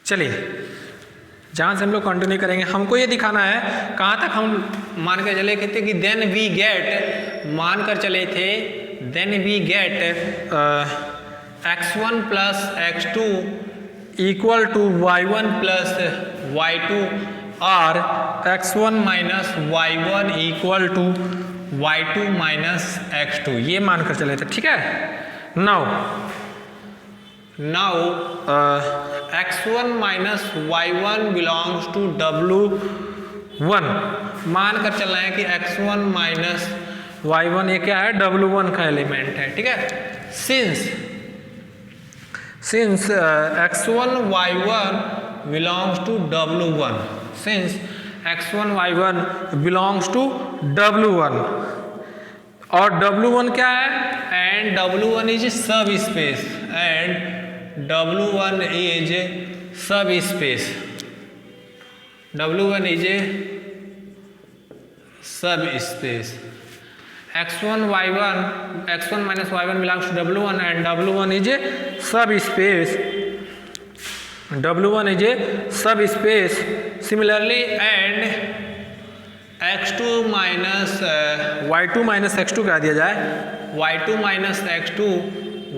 चलिए जहाँ से हम लोग कंटिन्यू करेंगे, हमको ये दिखाना है कहाँ तक हम मान कर चले थे कि देन वी गेट, मान कर चले थे then we get x1 plus x2 equal to y1 plus y2 और x1 minus y1 equal to y2 minus x2, ये मान कर चले थे। ठीक है। Now x1 minus y1 belongs to W1, मान कर चल रहे हैं कि x1 माइनस y1 ये क्या है, W1 का एलिमेंट है। ठीक है। Since x1 y1 belongs to W1, since x1 y1 belongs to W1 और W1 क्या है, and W1 is subspace, and W1 is subspace, W1 is subspace, x1 minus y1 belongs to W1 and W1 is subspace, W1 is subspace. Similarly, and x2 minus y2 minus x2 करा दिया जाए, y2 minus x2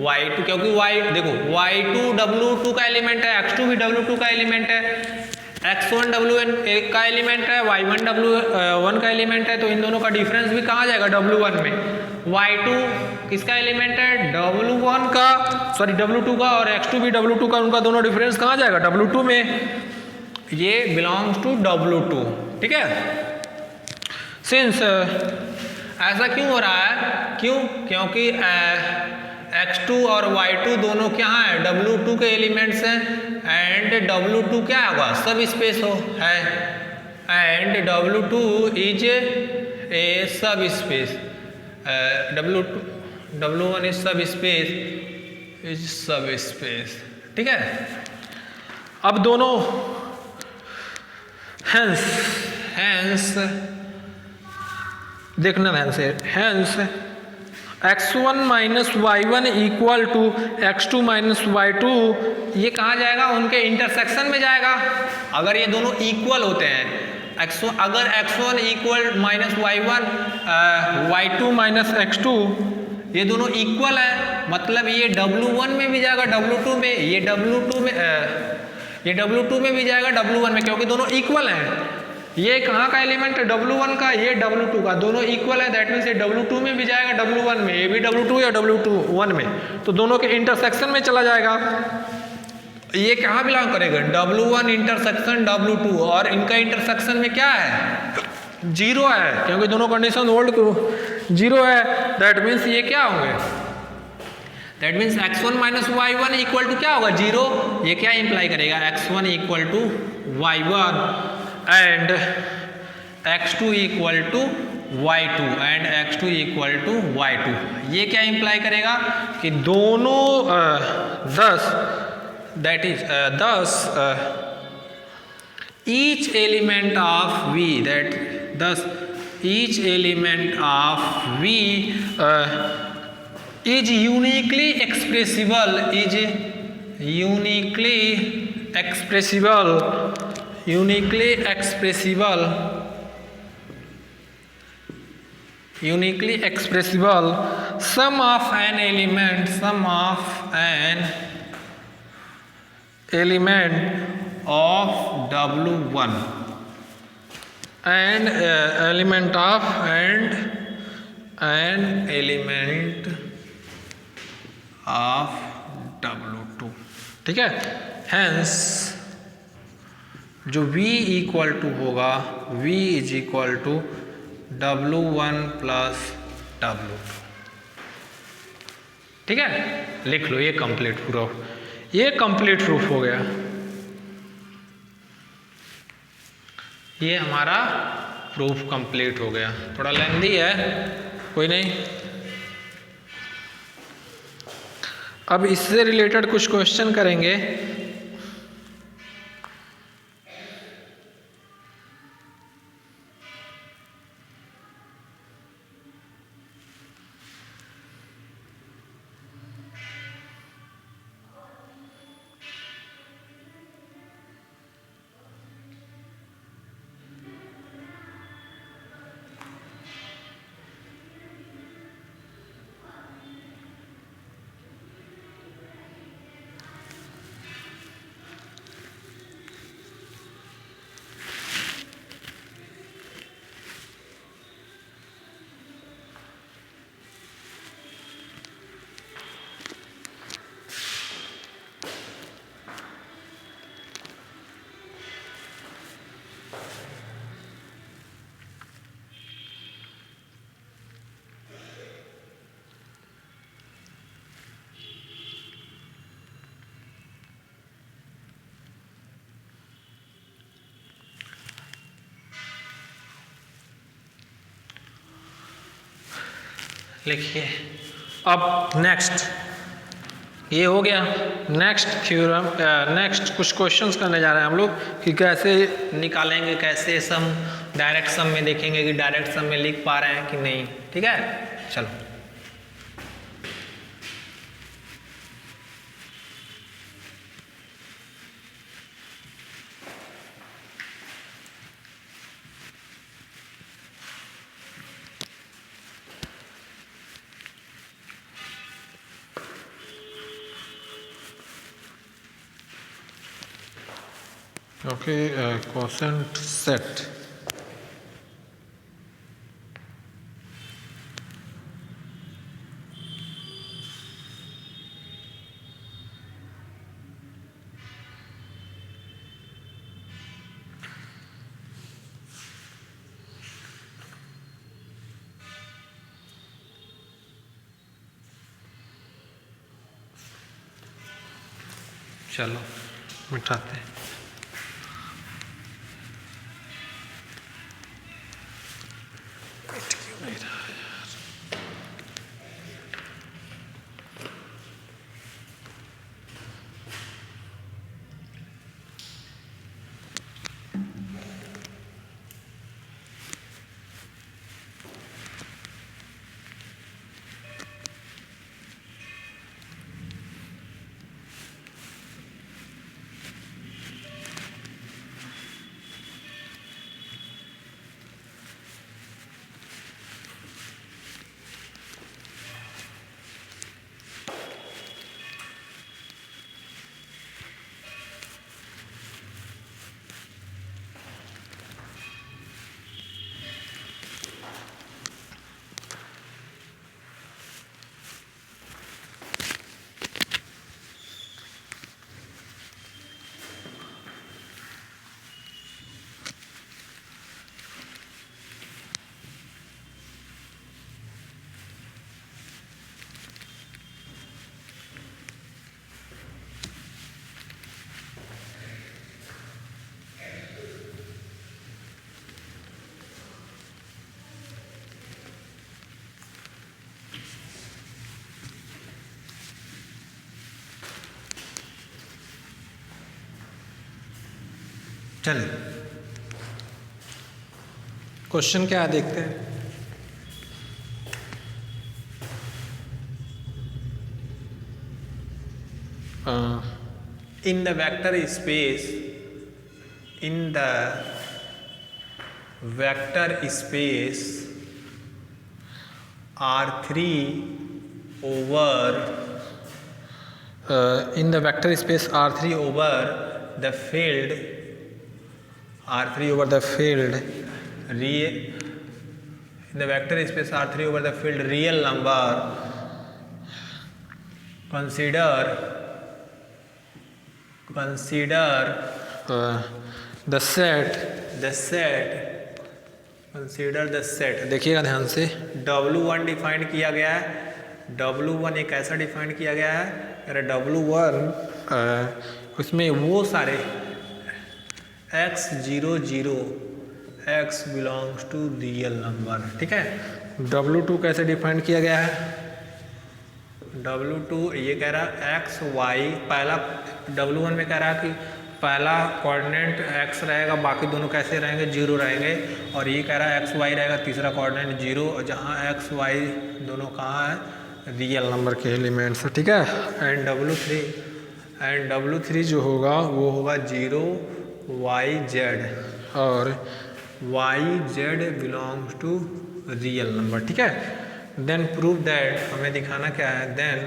y2, क्योंकि y देखो y2 W2 का element है, x2 भी W2 का element है, x1 W1 का एलिमेंट है, y1 W1 का एलिमेंट है, तो इन दोनों का डिफरेंस भी कहाँ जाएगा, W1 में। y2 किसका एलिमेंट है, W1 का, सॉरी W2 का, और x2 भी W2 का, उनका दोनों डिफरेंस कहाँ जाएगा, W2 में, ये बिलोंग्स टू W2। ठीक है। सिंस ऐसा क्यों हो रहा है, क्योंकि x2 और y2 दोनों क्या है, W2 के एलिमेंट्स हैं, एंड W2 क्या होगा, सब स्पेस है, एंड W2 इज ए सब स्पेस, W1 इज सब स्पेस, ठीक है। अब दोनों हैंस देखना ध्यान से, hence x1 minus y1 equal to x2 minus y2, ये कहाँ जाएगा, उनके इंटरसेक्शन में जाएगा। अगर ये दोनों इक्वल होते हैं, अगर x1 equal minus y1, y2 minus x2, ये दोनों इक्वल है, मतलब ये W1 में भी जाएगा, W2 में, ये W2 में भी जाएगा W1 में, क्योंकि दोनों इक्वल हैं। ये कहाँ का एलिमेंट है, W1 का, ये W2 का, दोनों इक्वल है, दैट मीन्स ये W2 में भी जाएगा W1 में, ये भी W2 या W1 में, तो दोनों के इंटरसेक्शन में चला जाएगा। ये कहाँ बिलोंग करेगा, W1 इंटरसेक्शन W2, और इनका इंटरसेक्शन में क्या है, 0 है, क्योंकि दोनों कंडीशन ओल्ड 0 है, दैट मीन्स ये क्या होंगे, that means x1 minus y1 equal to क्या होगा, 0। ये क्या इंप्लाई करेगा, x1 equal to y1 and x2 equal to y2 and x2 equal to y2, ये क्या इंप्लाई करेगा कि दोनों thus each element of V, thus each element of V is uniquely expressible, sum of an element of W1 and element of W2, ठीक है। Hence जो V equal to होगा, V is equal to W1 plus W2, ठीक है। लिख लो, ये complete proof, ये कंप्लीट प्रूफ हो गया, ये हमारा प्रूफ कंप्लीट हो गया। थोड़ा लेंथी है, कोई नहीं। अब इससे रिलेटेड कुछ क्वेश्चन करेंगे। लिखिए। अब नेक्स्ट ये हो गया। नेक्स्ट थ्योरम, नेक्स्ट कुछ क्वेश्चंस करने जा रहे हैं हम लोग कि कैसे निकालेंगे, कैसे सम डायरेक्ट सम में देखेंगे कि डायरेक्ट सम में लिख पा रहे हैं कि नहीं। ठीक है, चलो। Okay, quotient set. चलो मिटाते हैं। चलिए क्वेश्चन क्या है देखते हैं। In the vector space, in the vector space R3 over in the vector space R3 over the field R3 over the field in the vector space R3 over the field real number, consider the set consider the set. देखिएगा ध्यान से, W1 defined किया गया है। W1 एक ऐसा defined किया गया है, अरे W1 उसमें वो सारे x00 x belongs to real number. ठीक है। W2 कैसे डिफाइंड किया गया है? W2 ये कह रहा है x y, पहला W1 में कह रहा है कि पहला कोऑर्डिनेट x रहेगा, बाकी दोनों कैसे रहेंगे? 0 रहेंगे। और ये कह रहा है x y रहेगा, तीसरा कोऑर्डिनेट 0, और जहाँ x y दोनों कहाँ है? रियल नंबर के एलिमेंट्स। ठीक है। एंड W3 जो होगा वो होगा 0 y z, और y z belongs to real number. ठीक है। देन प्रूव दैट, हमें दिखाना क्या है? देन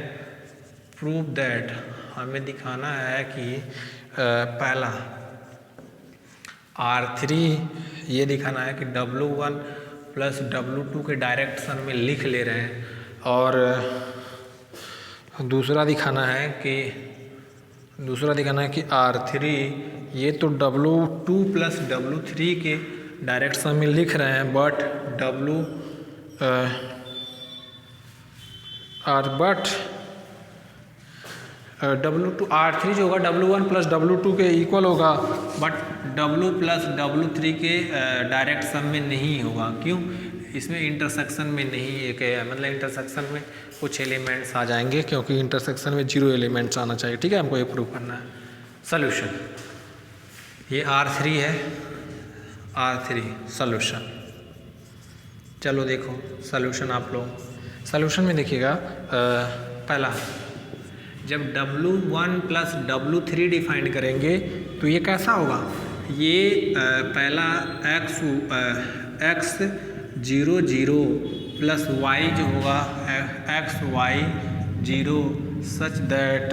प्रूव दैट, हमें दिखाना है कि पहला R3 ये दिखाना है कि W1 प्लस W2 के डायरेक्ट सम में लिख ले रहे हैं, और दूसरा दिखाना है कि R3 ये तो W2 प्लस W3 के डायरेक्ट सम में लिख रहे हैं, बट W2 R3 जो होगा W1 प्लस W2 के इक्वल होगा, बट W प्लस W3 के डायरेक्ट सम में नहीं होगा। क्यों? इसमें इंटरसेक्शन में नहीं एक है, मतलब इंटरसेक्शन में कुछ एलिमेंट्स आ जाएंगे क्योंकि इंटरसेक्शन में 0 एलिमेंट्स आना चाहिए। ठीक है, हमको ये प्रूव करना है। सोल्यूशन, ये R3 है, R3 सोल्यूशन। चलो देखो सोल्यूशन, आप लोग सोल्यूशन में देखिएगा, पहला जब W1 प्लस W3 डिफाइन करेंगे तो ये कैसा होगा, ये पहला x 0 0 प्लस y जो होगा x y 0 such that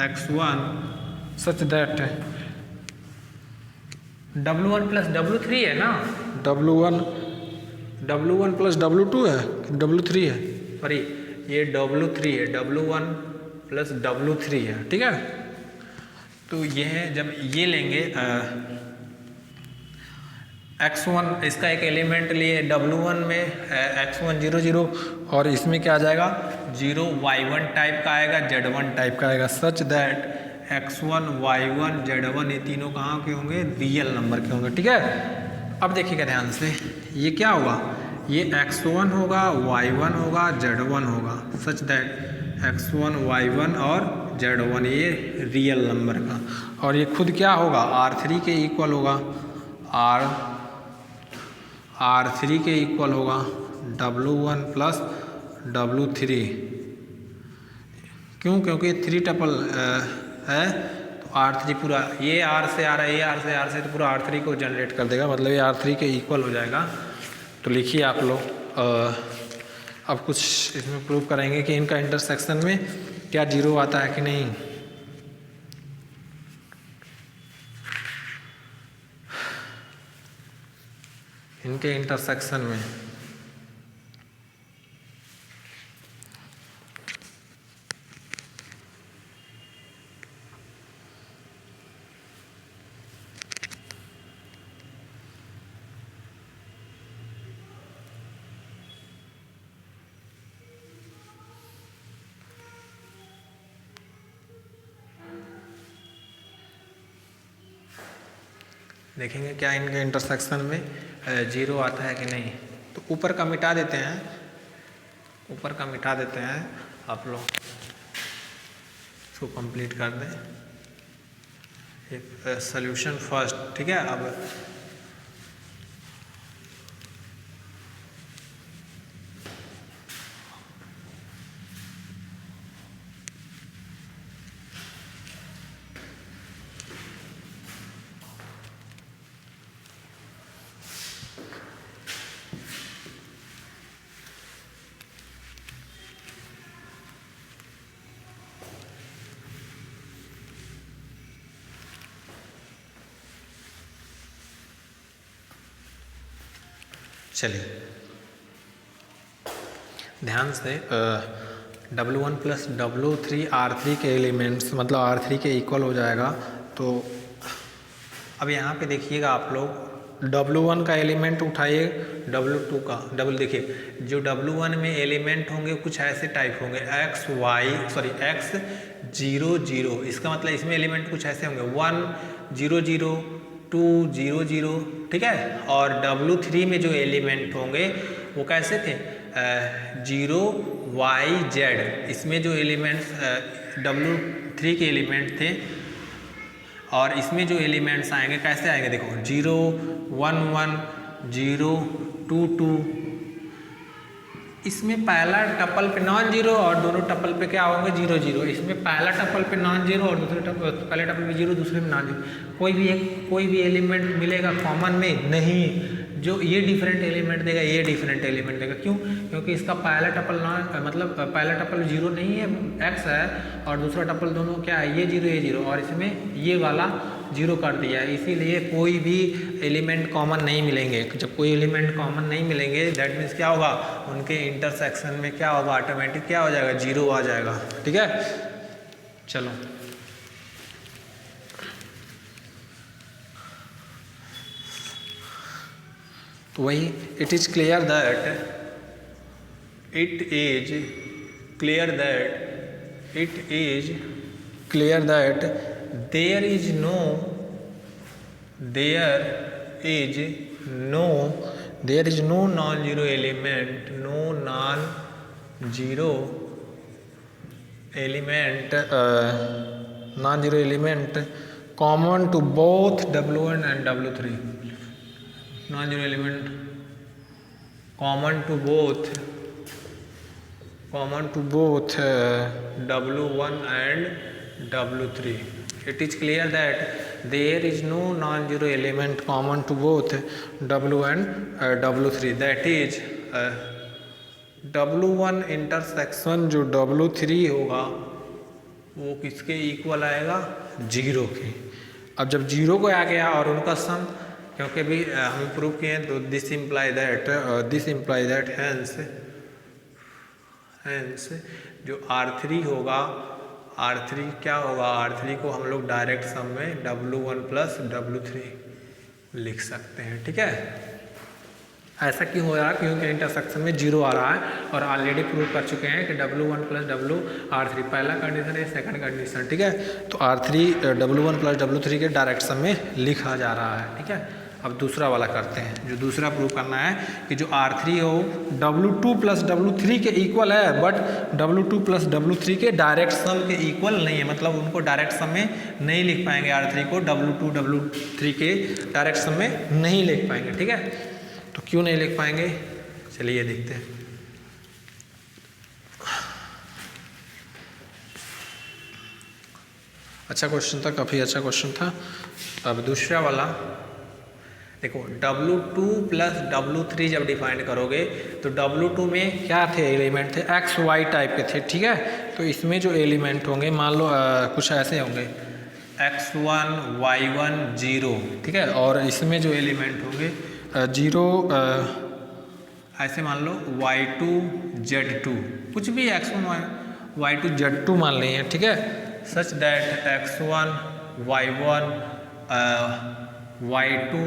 x1 such that W1 plus W3 है ना, W1 प्लस W2 है, W3 है, सॉरी ये W3 है, W1 प्लस W3 है। ठीक है, तो ये है जब ये लेंगे x1, इसका एक एलिमेंट लिए W1 में x1 0 0 और इसमें क्या आ जाएगा 0 y1 टाइप का आएगा, z1 टाइप का आएगा, such that x1 y1 z1 ये तीनों कहाँ के होंगे, रियल नंबर के होंगे। ठीक है, अब देखिएगा ध्यान से, ये क्या होगा, ये x1 होगा, y1 होगा, z1 होगा, सच दैट x1 y1 और z1 ये रियल नंबर का, और ये खुद क्या होगा R3 के इक्वल होगा, R3 के इक्वल होगा W1 प्लस W3। क्यों, क्योंकि 3 टपल है तो R3 पूरा ये R से आ रहा है, ये R से तो पूरा R3 को जनरेट कर देगा, मतलब ये R3 के इक्वल हो जाएगा। तो लिखिए आप लोग, अब कुछ इसमें प्रूव करेंगे कि इनका इंटरसेक्शन में क्या 0 आता है कि नहीं। इनके इंटरसेक्शन में देखेंगे क्या इनके इंटरसेक्शन में 0 आता है कि नहीं। तो ऊपर का मिटा देते हैं, ऊपर का मिटा देते हैं, आप लोग इसको कंप्लीट कर दें। एक सॉल्यूशन फर्स्ट, ठीक है। अब चलिए ध्यान से, W1 प्लस W3 R3 के एलिमेंट्स, मतलब R3 के इक्वल हो जाएगा। तो अब यहाँ पे देखिएगा आप लोग, W1 का एलिमेंट उठाइए, W2 का डबल देखिए, जो W1 में एलिमेंट होंगे कुछ ऐसे टाइप होंगे, x 0 0, इसका मतलब इसमें एलिमेंट कुछ ऐसे होंगे 1 0 0 2 0 0, ठीक है। और W3 में जो एलिमेंट होंगे वो कैसे थे, 0 y z, इसमें जो एलिमेंट्स W3 के एलिमेंट थे, और इसमें जो एलिमेंट्स आएंगे कैसे आएंगे, देखो 0 1 1 0 2 2, इसमें पहला टपल पे नॉन जीरो और दोनों टपल पे क्या होंगे 0 0, इसमें पहला टपल पे नॉन जीरो और दूसरे पहले टपल पे 0, दूसरे में नॉन जीरो। कोई भी एलिमेंट मिलेगा कॉमन में नहीं, जो ये डिफरेंट एलिमेंट देगा ये डिफरेंट एलिमेंट देगा। क्यों, क्योंकि इसका पहला टपल मतलब पहला टपल 0 नहीं है, x है, और दूसरा टपल दोनों क्या है, ये 0 ये 0, और इसमें ये वाला 0 कर दिया है, इसीलिए कोई भी एलिमेंट कॉमन नहीं मिलेंगे। जब कोई एलिमेंट कॉमन नहीं मिलेंगे दैट मीन्स क्या होगा, उनके इंटरसेक्शन में क्या होगा, ऑटोमेटिक क्या हो जाएगा, 0 आ जाएगा, ठीक है। चलो तो वही, it is clear that there is no there is no non zero element, no non zero element, non zero element common to both W1 and W3, non zero element common to both W1 and W3. It is clear that there is no non-zero element common to both W and W3. That is W1 intersection जो W3 होगा वो किसके equal आएगा, zero के। अब जब zero को आ गया और उनका सम, क्योंकि भी हम प्रूव किए हैं, तो दिस इम्प्लाई दैट हैंस जो R3 होगा, R3 क्या होगा, R3 को हम लोग डायरेक्ट सम में W1 प्लस W3 लिख सकते हैं। ठीक है, ऐसा क्यों हो रहा है, क्योंकि इंटरसेक्शन में जीरो आ रहा है और ऑलरेडी प्रूव कर चुके हैं कि W1 प्लस R3 पहला कंडीशन है, सेकंड कंडीशन। ठीक है, तो R3 W1 प्लस W3 के डायरेक्ट सम में लिखा जा रहा है। ठीक है, अब दूसरा वाला करते हैं, जो दूसरा प्रूव करना है कि जो R3 हो W2 प्लस W3 के इक्वल है, बट W2 प्लस W3 के डायरेक्ट सम के इक्वल नहीं है, मतलब उनको डायरेक्ट सम में नहीं लिख पाएंगे। R3 को W2 W3 के डायरेक्ट सम में नहीं लिख पाएंगे। ठीक है, तो क्यों नहीं लिख पाएंगे, चलिए देखते हैं। अच्छा क्वेश्चन था, काफ़ी अच्छा क्वेश्चन था। अब दूसरा वाला देखो, W2 प्लस W3 जब डिफाइन करोगे तो W2 में क्या थे, एलिमेंट थे XY टाइप के थे। ठीक है, तो इसमें जो एलिमेंट होंगे मान लो कुछ ऐसे होंगे X1 Y1 0। ठीक है, और इसमें जो एलिमेंट होंगे जीरो ऐसे मान लो Y2 Z2, कुछ भी X1 Y2 Z2 मान लेंगे। ठीक है, such that X1 Y1 Y2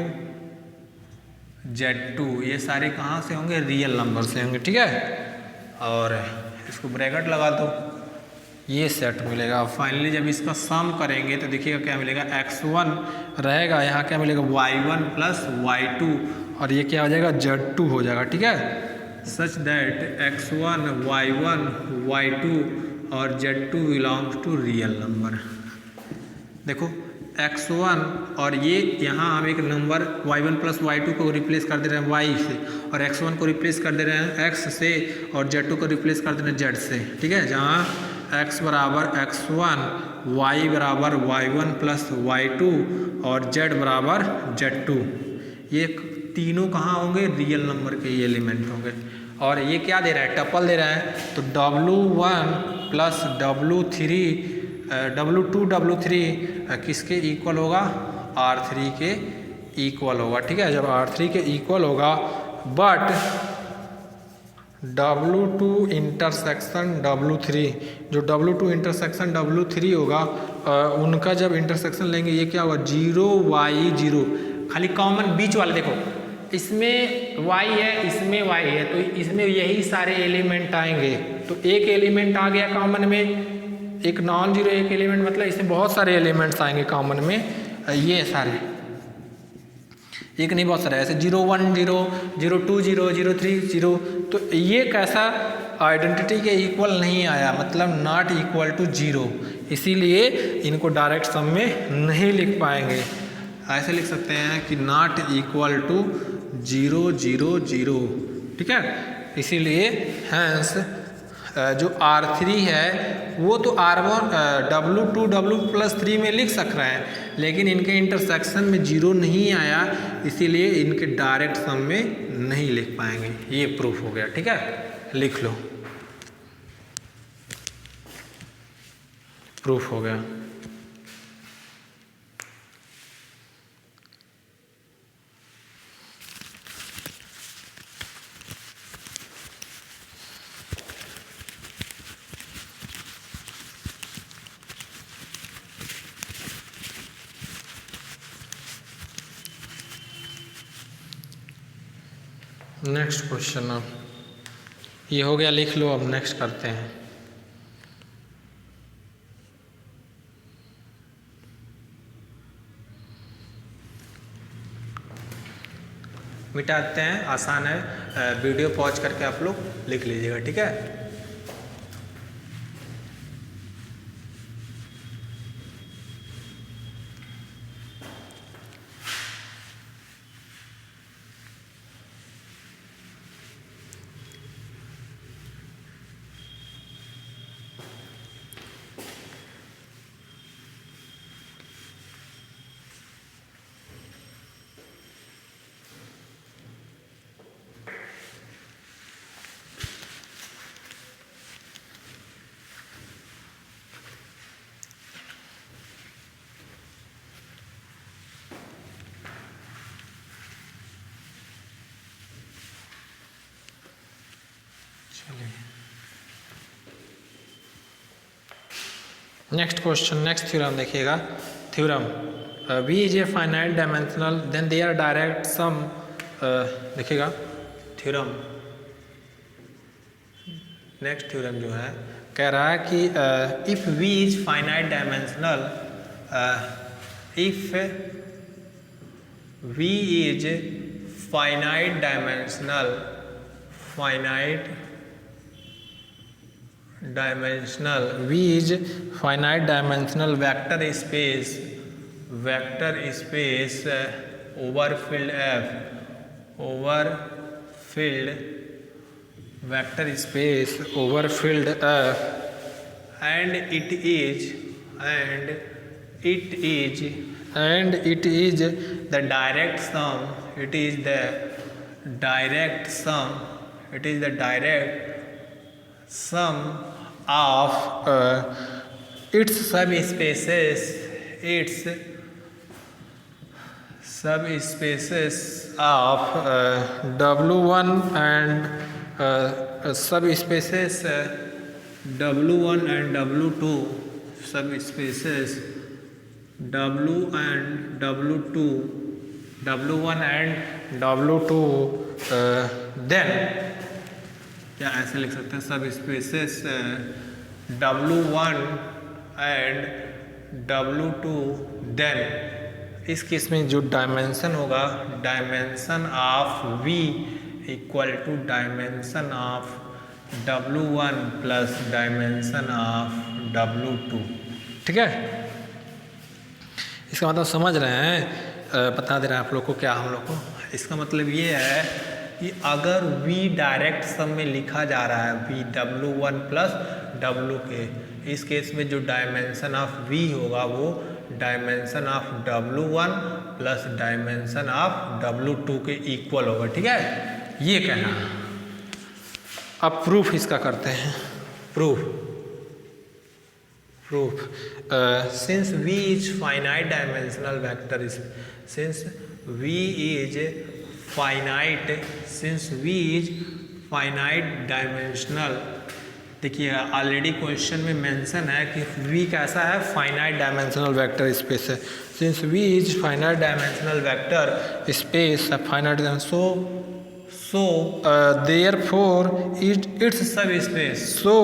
Z2 ये सारे कहाँ से होंगे, रियल नंबर से होंगे। ठीक है, और इसको ब्रैकेट लगा दो, ये सेट मिलेगा। फाइनली जब इसका सम करेंगे तो देखिएगा क्या मिलेगा, X1 रहेगा, यहाँ क्या मिलेगा Y1 प्लस Y2, और ये क्या हो जाएगा, Z2 हो जाएगा। ठीक है, such that X1 Y1 Y2 और Z2 belongs to real number. देखो X1 और ये यहाँ हम एक नंबर Y1 प्लस Y2 को रिप्लेस कर दे रहे हैं Y से, और X1 को रिप्लेस कर दे रहे हैं X से, और Z2 को रिप्लेस कर दे रहे हैं Z से। ठीक है, जहाँ X बराबर X1, Y बराबर Y1 प्लस Y2 और Z बराबर Z2, ये तीनों कहाँ होंगे, रियल नंबर के ये एलिमेंट होंगे। और ये क्या दे रहा है, टपल दे रहा है, तो W1 प्लस W2 W3 किसके इक्वल होगा, R3 के इक्वल होगा। ठीक है, जब R3 के इक्वल होगा, बट W2 इंटरसेक्शन W3, जो W2 इंटरसेक्शन W3 होगा, उनका जब इंटरसेक्शन लेंगे ये क्या होगा, 0 Y 0, खाली कॉमन बीच वाले देखो, इसमें Y है, इसमें Y है, तो इसमें यही सारे एलिमेंट आएंगे। तो एक एलिमेंट आ गया कॉमन में, एक नॉन जीरो एक एलिमेंट, मतलब इसमें बहुत सारे एलिमेंट्स आएंगे कॉमन में, ये सारे, एक नहीं बहुत सारे, ऐसे 0 1 0 0 2 0 0 3 0, तो ये कैसा आइडेंटिटी के इक्वल नहीं आया, मतलब नॉट इक्वल टू 0, इसीलिए इनको डायरेक्ट सम में नहीं लिख पाएंगे। ऐसे लिख सकते हैं कि नॉट इक्वल टू 0 0 0। ठीक है, इसीलिए हैंस जो R3 है वो तो R1 W2 W+3 में लिख सक रहे हैं, लेकिन इनके इंटरसेक्शन में 0 नहीं आया, इसीलिए इनके डायरेक्ट सम में नहीं लिख पाएंगे। ये प्रूफ हो गया। ठीक है, लिख लो, प्रूफ हो गया। नेक्स्ट क्वेश्चन, अब ये हो गया, लिख लो। अब नेक्स्ट करते हैं। मिटा देते हैं, आसान है, वीडियो पॉज करके आप लोग लिख लीजिएगा, ठीक है। नेक्स्ट क्वेश्चन, नेक्स्ट थ्योरम देखिएगा। Theorem V is a finite dimensional then there are direct sum, देखिएगा थ्योरम, नेक्स्ट थ्योरम जो है कह रहा है कि if V is finite dimensional, if V is finite dimensional, finite dimensional, V is finite dimensional vector space, vector space overfilled F, overfilled vector space overfilled F, and it is the direct sum, it is the direct sum, it is the direct sum of its subspaces, its subspaces of W1 and subspaces W1 and W2, subspaces W and W2, W1 and W2, then या ऐसे लिख सकते हैं subspaces W1 and W2, then इस case में जो dimension होगा, dimension of V equal to dimension of W1 plus dimension of W2, ठीक है। इसका मतलब समझ रहे हैं, बता दे रहे हैं आप लोग को क्या, हम लोग को इसका मतलब ये है कि अगर V डायरेक्ट सम में लिखा जा रहा है V W1 प्लस WK, इस केस में जो डायमेंशन ऑफ V होगा वो dimension of W1 plus dimension of W2 के इक्वल होगा, ठीक है, ये कहना है। अब प्रूफ इसका करते हैं, proof since V is finite dimensional vector, since V is finite, since V is finite dimensional, देखिए ऑलरेडी क्वेश्चन में मेंशन है कि V कैसा है, फाइनाइट डायमेंशनल वेक्टर स्पेस है। Since V is finite dimensional vector space, finite, so therefore it's सब space, so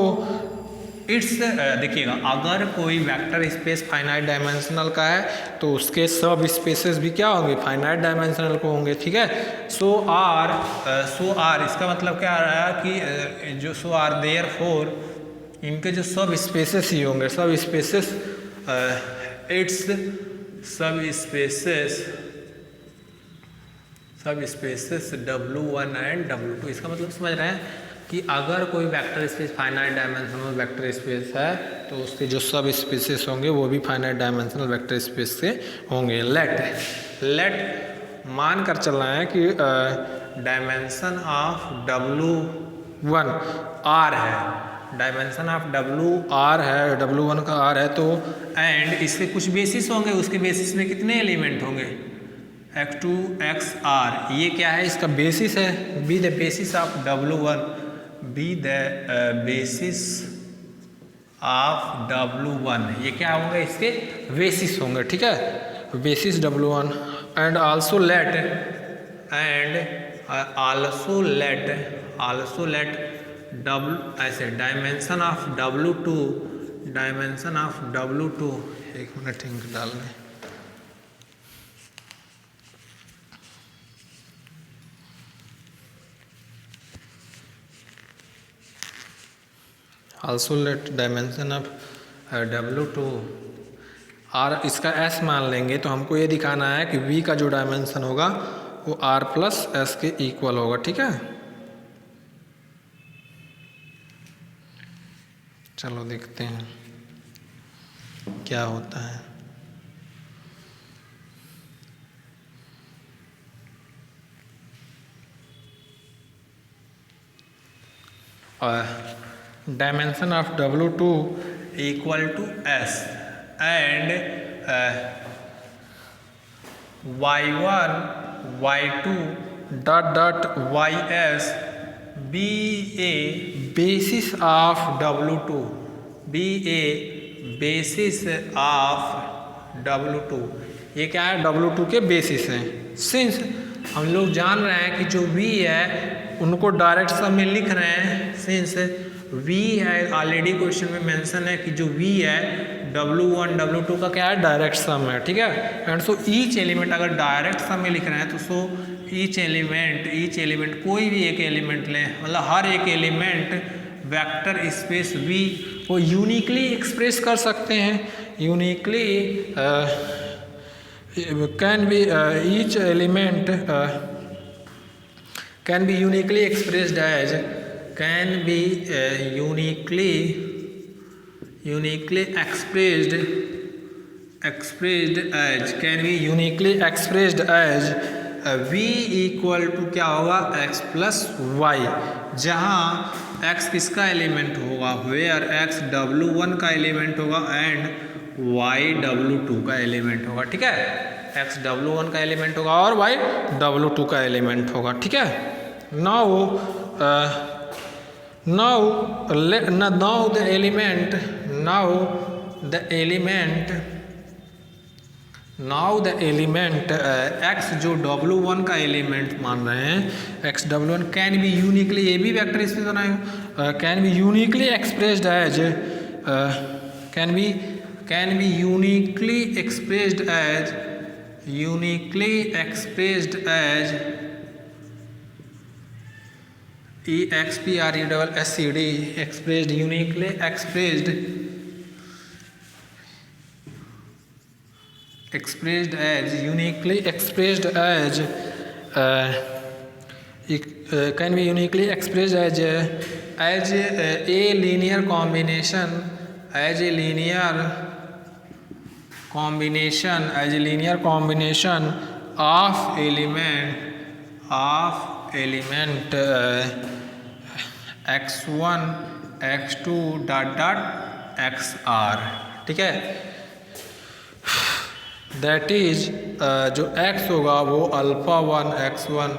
it's, देखिएगा अगर कोई वेक्टर स्पेस फाइनाइट डायमेंशनल का है तो उसके सब स्पेसेस भी क्या होंगे, फाइनाइट डायमेंशनल को होंगे, ठीक है। सो आर इसका मतलब क्या आ रहा है कि जो सो आर देयरफॉर इनके जो सब स्पेसेस ही होंगे, सब स्पेसेस इट्स सब स्पेसेस W1 एंड W2, इसका मतलब समझ रहे हैं कि अगर कोई vector space finite dimensional vector space है तो उसके जो सब स्पेसेस होंगे वो भी फाइनाइट डायमेंशनल वेक्टर स्पेस से होंगे। लेट मान कर चल रहा है कि डायमेंशन ऑफ W1 R है, डायमेंशन ऑफ WR है, W1 का R है, तो एंड इसके कुछ बेसिस होंगे, उसके बेसिस में कितने एलिमेंट होंगे, X2 XR, ये क्या है, इसका बेसिस है, B the basis of W1, B the basis of W1, ये क्या होंगे, इसके बेसिस होंगे, ठीक है, basis W1 and also let W ऐसे डायमेंशन ऑफ W2, एक मिनट इंक डालने, also let dimension of W2 R, इसका S मान लेंगे तो हमको ये दिखाना है कि V का जो डायमेंशन होगा वो R प्लस S के इक्वल होगा। ठीक है, चलो देखते हैं क्या होता है। Dimension of W2 equal to S and Y1 Y2 dot dot YS be a basis of W2, be a basis of W2। ये क्या है, W2 के बेसिस हैं। सिंस हम लोग जान रहे हैं कि जो V है उनको डायरेक्ट सम में लिख रहे हैं, सिंस V है ऑलरेडी क्वेश्चन में मेंशन है कि जो V है W1 W2 का क्या है, डायरेक्ट सम है। ठीक है, एंड सो ईच एलिमेंट अगर डायरेक्ट सम में लिख रहे हैं तो सो ईच एलिमेंट कोई भी एक एलिमेंट लें, मतलब हर एक एलिमेंट वेक्टर स्पेस V को यूनिकली एक्सप्रेस कर सकते हैं। Uniquely can be each element can be uniquely expressed as V equal to क्या होगा, x प्लस वाई, जहाँ x किसका एलिमेंट होगा, वेयर x W1 का एलिमेंट होगा एंड y W2 का एलिमेंट होगा। ठीक है, x W1 का एलिमेंट होगा और y W2 का एलिमेंट होगा। ठीक है, now the एलिमेंट x जो W1 का एलिमेंट मान रहे हैं, x W1 can be uniquely, ये भी वेक्टर स्पेस बनाएगा, can be uniquely expressed as a linear combination of element x1 x2 dot dot xr। ठीक है, दैट इज जो x होगा वो alpha 1 x1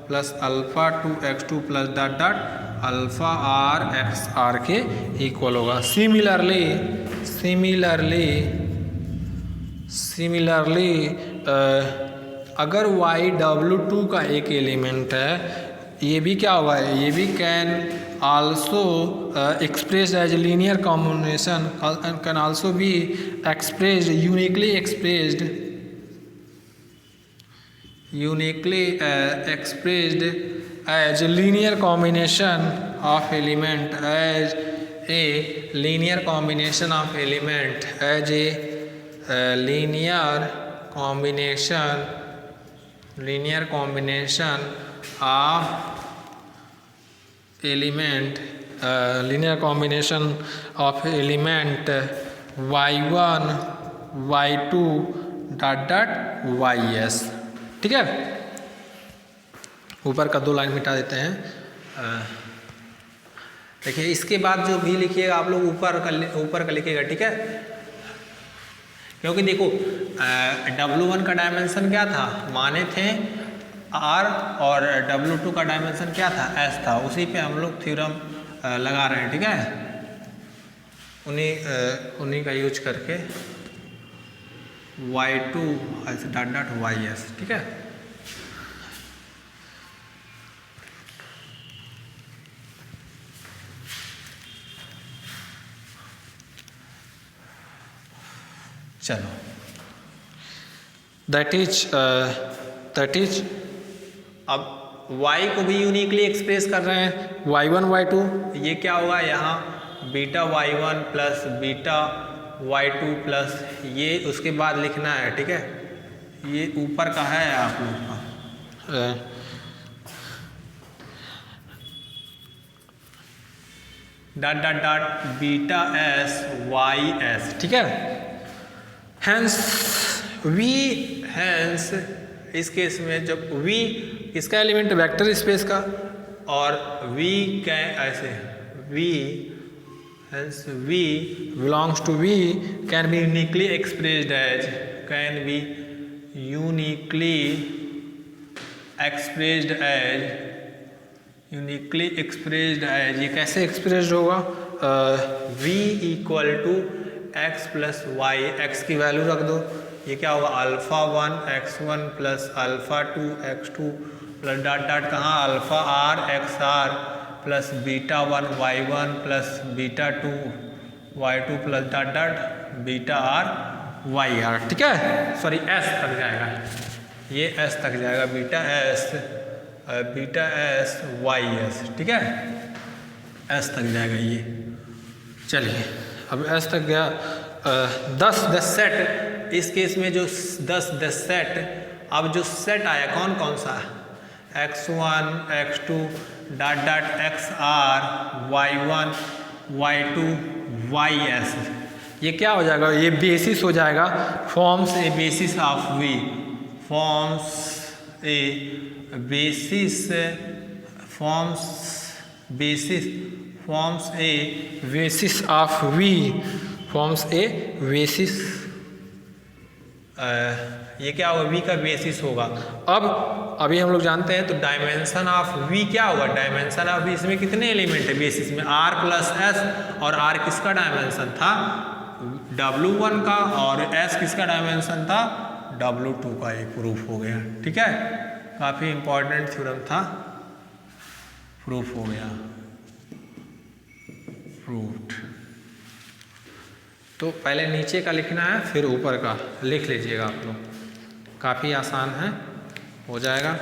plus alpha 2 x2 plus dot dot alpha r xr के equal होगा। Similarly अगर y W2 का एक एलिमेंट है, ये भी क्या होगा, ये भी can also express as linear combination, can also be expressed uniquely expressed as linear combination of element as a linear combination of element as a linear combination of element y1 y2 dot dot ys। ठीक है, ऊपर का 2 line मिटा देते हैं। देखिए इसके बाद जो भी लिखिएगा आप लोग ऊपर का लिखिएगा। ठीक है, क्योंकि देखो W1 का डायमेंशन क्या था, माने थे R और W2 का डायमेंशन क्या था, S था, उसी पे हम लोग थ्योरम लगा रहे हैं। ठीक है, उन्हीं का यूज करके y2 डॉट डॉट ys। ठीक है, चलो दैट इज अब y को भी यूनिकली एक्सप्रेस कर रहे हैं, y1 y2, ये क्या होगा, यहाँ beta y1 plus beta y2 plus ये उसके बाद लिखना है, ठीक है। ये ऊपर का है आप लोग का dot dot dot beta s y s, ठीक है। हैंस वी, हैंस इस केस में जब वी इसका एलिमेंट वेक्टर स्पेस का और वी कैन ऐसे V, hence V belongs to V can be uniquely expressed as, can be uniquely expressed as, uniquely expressed as, ये कैसे एक्सप्रेस्ड होगा, v equal to x plus y, x की value रख दो, ये क्या होगा alpha 1 x1 plus alpha 2 x2 plus dot dot कहाँ alpha r x r plus beta 1 y1 plus beta 2 y2 plus dot dot beta r y r, ठीक है। Sorry s तक जाएगा, ये s तक जाएगा, बीटा s y s, ठीक है, s तक जाएगा ये। चलिए अब s तक गया। 10 सेट, इस केस में जो 10 सेट, अब जो सेट आया कौन कौन सा, x1 x2 dot dot xr y1 y2 ys, ये क्या हो जाएगा, ये बेसिस हो जाएगा, forms a basis of V, forms a basis, forms a basis of V, forms a basis, ये क्या होगा वी का बेसिस होगा। अब अभी हम लोग जानते हैं तो डायमेंशन ऑफ वी क्या होगा, डायमेंशन ऑफ वी, इसमें कितने एलिमेंट है बेसिस में, r प्लस एस, और r किसका डायमेंशन था W1 का, और s किसका डायमेंशन था W2 का, ये प्रूफ हो गया, ठीक है। काफ़ी इंपॉर्टेंट थ्योरम था, प्रूफ हो गया, प्रूव्ड। तो पहले नीचे का लिखना है फिर ऊपर का लिख लीजिएगा आप लोग, काफ़ी आसान है, हो जाएगा।